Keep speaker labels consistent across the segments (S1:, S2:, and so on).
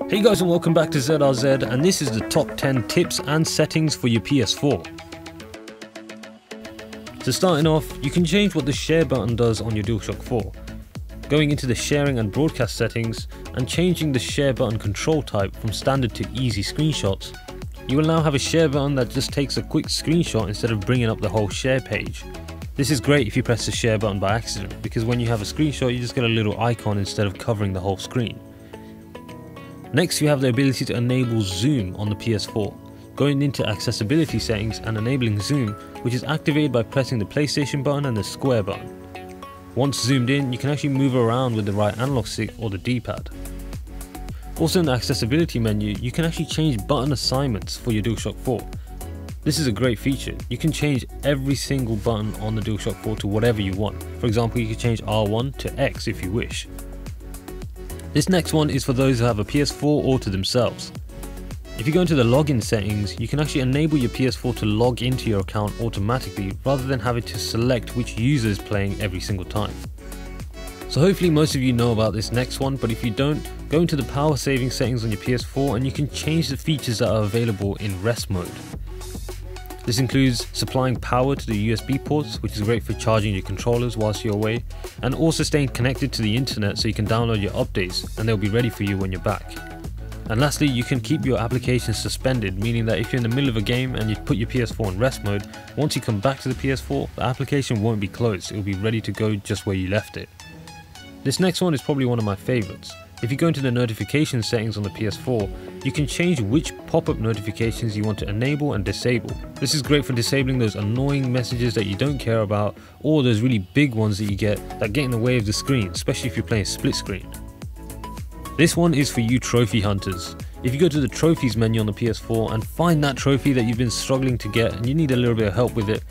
S1: Hey guys, and welcome back to ZRZ, and this is the top 10 tips and settings for your PS4. So starting off, you can change what the share button does on your DualShock 4. Going into the sharing and broadcast settings and changing the share button control type from standard to easy screenshots, you will now have a share button that just takes a quick screenshot instead of bringing up the whole share page. This is great if you press the share button by accident, because when you have a screenshot you just get a little icon instead of covering the whole screen. Next, you have the ability to enable zoom on the PS4. Going into accessibility settings and enabling zoom, which is activated by pressing the PlayStation button and the square button. Once zoomed in, you can actually move around with the right analog stick or the D-pad. Also in the accessibility menu, you can actually change button assignments for your DualShock 4. This is a great feature. You can change every single button on the DualShock 4 to whatever you want. For example, you can change R1 to X if you wish. This next one is for those who have a PS4 all to themselves. If you go into the login settings, you can actually enable your PS4 to log into your account automatically rather than having to select which user is playing every single time. So hopefully most of you know about this next one, but if you don't, go into the power saving settings on your PS4 and you can change the features that are available in rest mode. This includes supplying power to the USB ports, which is great for charging your controllers whilst you're away, and also staying connected to the internet so you can download your updates and they'll be ready for you when you're back. And lastly, you can keep your applications suspended, meaning that if you're in the middle of a game and you put your PS4 in rest mode, once you come back to the PS4, the application won't be closed, it will be ready to go just where you left it. This next one is probably one of my favorites. If you go into the notification settings on the PS4, you can change which pop-up notifications you want to enable and disable. This is great for disabling those annoying messages that you don't care about, or those really big ones that you get that get in the way of the screen, especially if you're playing split screen. This one is for you trophy hunters. If you go to the trophies menu on the PS4 and find that trophy that you've been struggling to get and you need a little bit of help with it,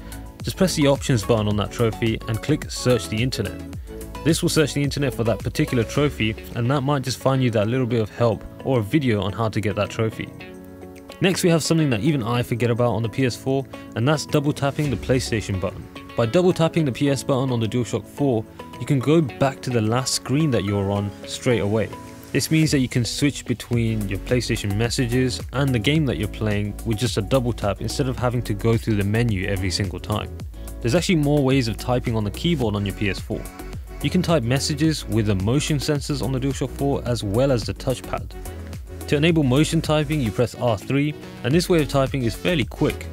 S1: just press the options button on that trophy and click search the internet. This will search the internet for that particular trophy, and that might just find you that little bit of help or a video on how to get that trophy. Next, we have something that even I forget about on the PS4, and that's double tapping the PlayStation button. By double tapping the PS button on the DualShock 4, you can go back to the last screen that you're on straight away. This means that you can switch between your PlayStation messages and the game that you're playing with just a double tap instead of having to go through the menu every single time. There's actually more ways of typing on the keyboard on your PS4. You can type messages with the motion sensors on the DualShock 4 as well as the touchpad. To enable motion typing, you press R3, and this way of typing is fairly quick.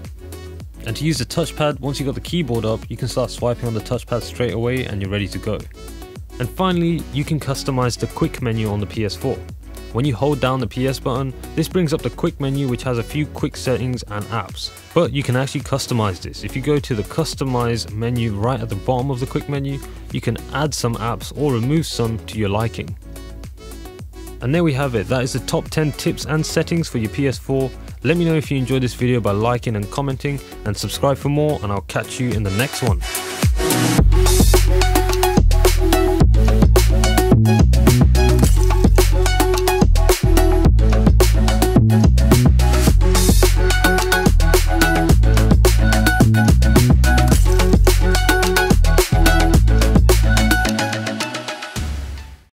S1: And to use the touchpad, once you've got the keyboard up, you can start swiping on the touchpad straight away and you're ready to go. And finally, you can customize the quick menu on the PS4. When you hold down the PS button, this brings up the quick menu, which has a few quick settings and apps. But you can actually customize this. If you go to the Customize menu right at the bottom of the quick menu, you can add some apps or remove some to your liking. And there we have it. That is the top 10 tips and settings for your PS4. Let me know if you enjoyed this video by liking and commenting, and subscribe for more, and I'll catch you in the next one.